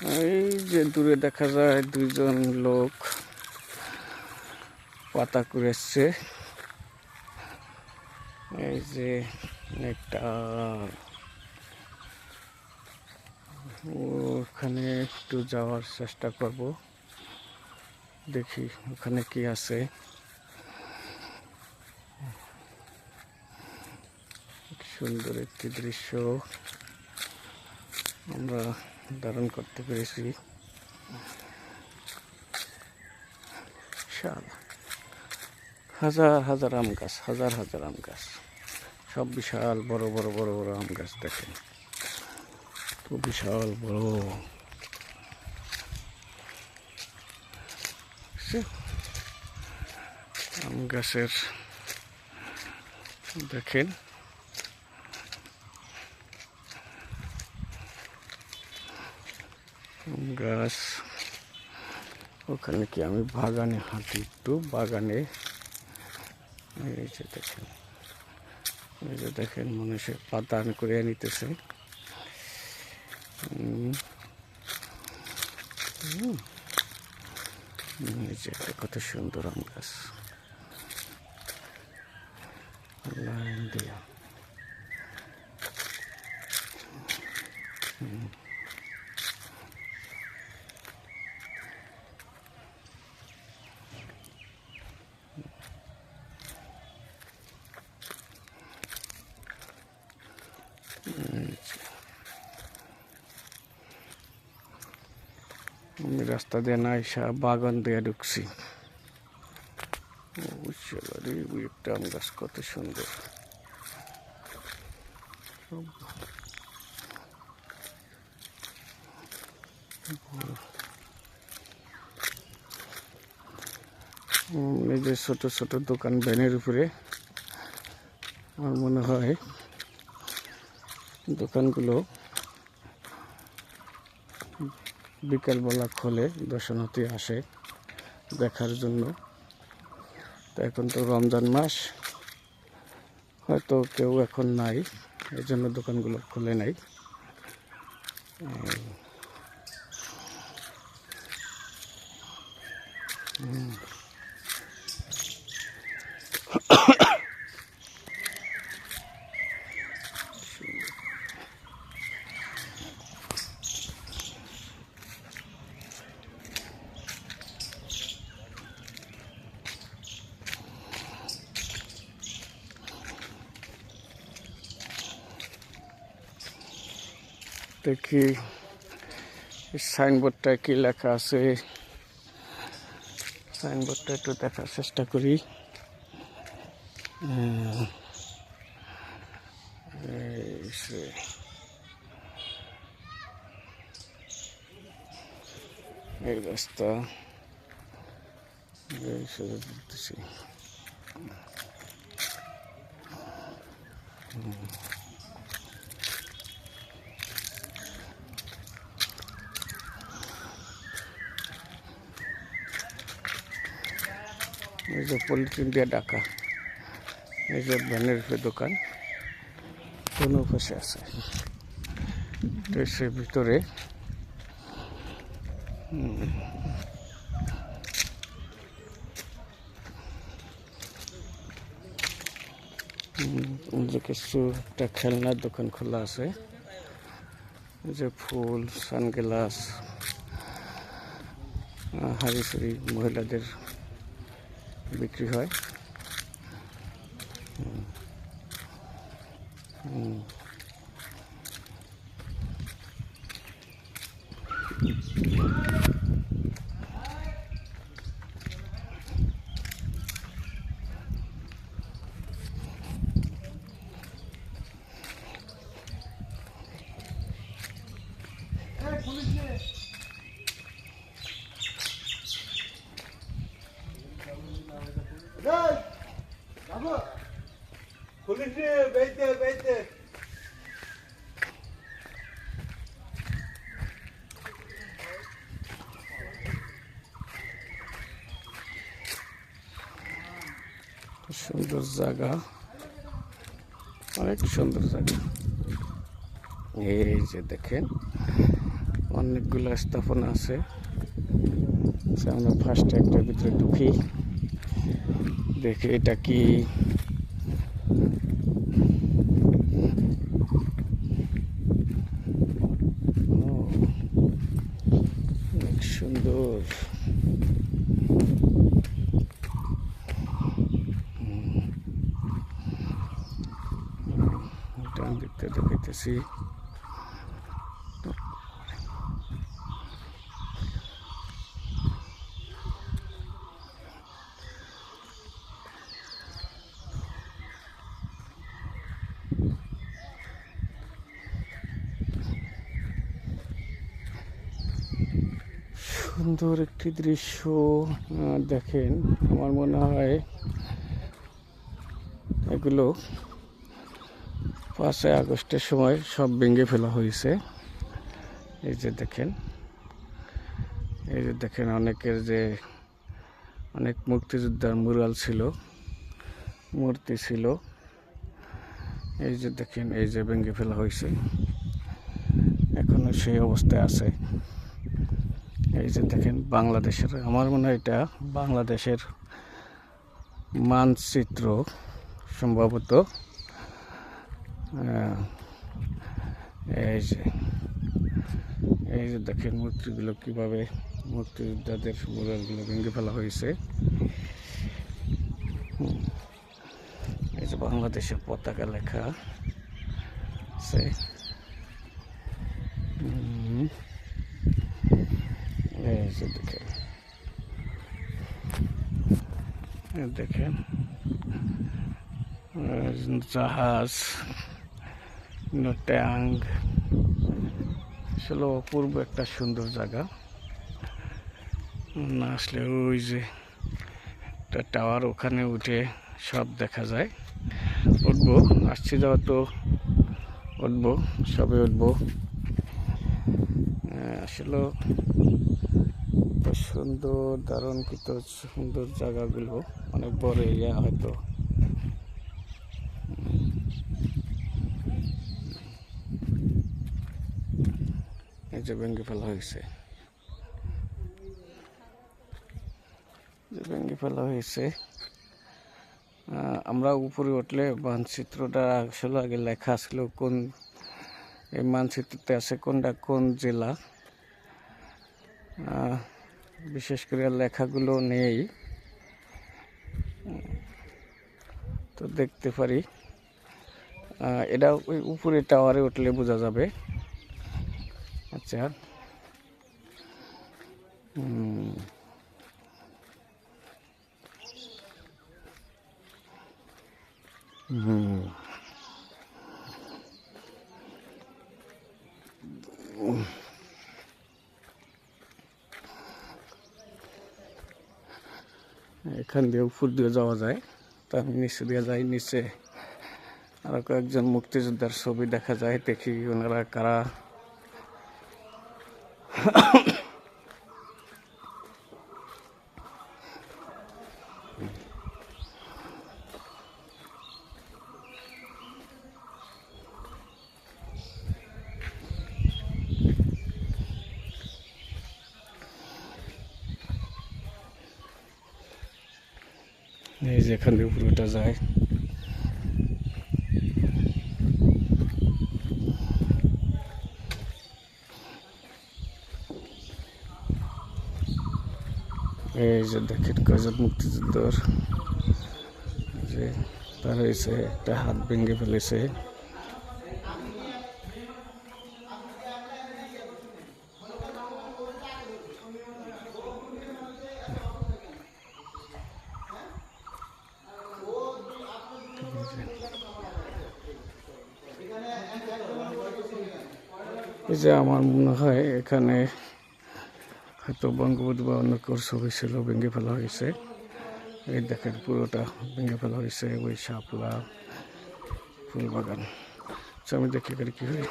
এই যে দূরে দেখা যায় দুইজন লোক পাতা কুড়াচ্ছে। এই যে একটা ওখানে একটু যাওয়ার চেষ্টা করব, দেখি ওখানে কি আছে। সুন্দর একটি দৃশ্য আমরা ধারণ করতে পেরেছি। হাজার হাজার আম গাছ, হাজার হাজার আম গাছ, সব বিশাল বড় বড় বড় বড় আম গাছ। দেখেন খুব বিশাল বড় আম গাছের। দেখেন আম গাছ। ওখানে কি আমি বাগানে হাঁটি, একটু বাগানে। এই যে দেখেন, এই যে দেখেন মানুষের পাতা করে নিতেছে। এই যে কত সুন্দর আম গাছ, লাইন দিয়া। আমি রাস্তা দিয়ে না এসা বাগান দিয়ে ঢুকছি। একটা আম গাছ কত সুন্দর। এই যে ছোট ছোট দোকান ভ্যানের উপরে, আমার মনে হয় দোকানগুলো বিকালবেলা খোলে, দর্শনার্থী আসে দেখার জন্য। তো এখন তো রমজান মাস, হয়তো কেউ এখন নাই, এই জন্য দোকানগুলো খোলে নাই। দেখি সাইনবোর্ডটা কি লেখা আছে, সাইনবোর্ডটা একটু দেখার চেষ্টা করি। এই রাস্তা, এই শুধু বলতেছি। এই যে পলিথিন দিয়ে ঢাকা, এই যে ভ্যানের দোকান কোনো পাশে আছে। দেশের ভিতরে যে কিছু একটা খেলনার দোকান খোলা আছে, যে ফুল, সানগ্লাস, হাড়ি সারি মহিলাদের বিক্রি হয়। সুন্দর জায়গা, অনেক সুন্দর জায়গা। এই যে দেখেন অনেকগুলো স্থাপনা আছে। আমরা ফার্স্টে একটার ভিতরে ঢুকি, দেখি এটা কি। অনেক সুন্দর। ডান দিকটা দেখাইতেছি। সুন্দর একটি দৃশ্য দেখেন। আমার মনে হয় এগুলো 5ই আগস্টের সময় সব ভেঙে ফেলা হয়েছে। এই যে দেখেন, অনেকের যে অনেক মুক্তিযোদ্ধার মুরাল ছিল, মূর্তি ছিল। এই যে দেখেন, এই যে ভেঙে ফেলা হয়েছে, এখনো সেই অবস্থায় আছে। এই যে দেখেন বাংলাদেশের, আমার মনে হয় এটা বাংলাদেশের মানচিত্র সম্ভবত। এই যে দেখেন মূর্তিগুলো কিভাবে, মুক্তিযোদ্ধাদের মুরালগুলো ভেঙে ফেলা হয়েছে। এই যে বাংলাদেশের পতাকা লেখা আছে। এই যে দেখেন জাহাজ, ট্যাঙ্ক, আসলে অপূর্ব একটা সুন্দর জায়গা। না আসলে ওই যে একটা টাওয়ার, ওখানে উঠে সব দেখা যায়। উঠবো, আসছি যাওয়া তো উঠবো, সবে উঠবো। আসলে সুন্দর, দারুণ কত সুন্দর জায়গাগুলো, অনেক বড় এরিয়া হয়তো। এই যে ভেঙে ফেলা হয়েছে, আমরা উপরে উঠলে মানচিত্রটা আসলে আগে লেখা ছিল, কোন এই মানচিত্রতে আছে কোনটা কোন জেলা। বিশেষ করে লেখাগুলো নেই, তো দেখতে পারি। এটা ওই উপরে টাওয়ারে উঠলে বোঝা যাবে। আচ্ছা, এখান দিয়ে উপর দিয়ে যাওয়া যায়, তা আমি নিচে দিয়ে যাই। নিচে আরো কয়েকজন মুক্তিযোদ্ধার ছবি দেখা যায়, দেখি ওনারা কারা। এই যে এখান দিয়ে উপরে উঠা যায়। এই যে দেখেন কয়জন মুক্তিযোদ্ধার, যে তার হয়েছে একটা হাত ভেঙে ফেলেছে। এই যে আমার মনে হয় এখানে হয়তো বঙ্গবন্ধু বা অন্য কেউ ছবি ছিল, ভেঙে ফেলা হয়েছে। এই দেখেন পুরোটা ভেঙে ফেলা হয়েছে, ওই শাপলা ফুল বাগান। আমি দেখি এখানে কি হয়।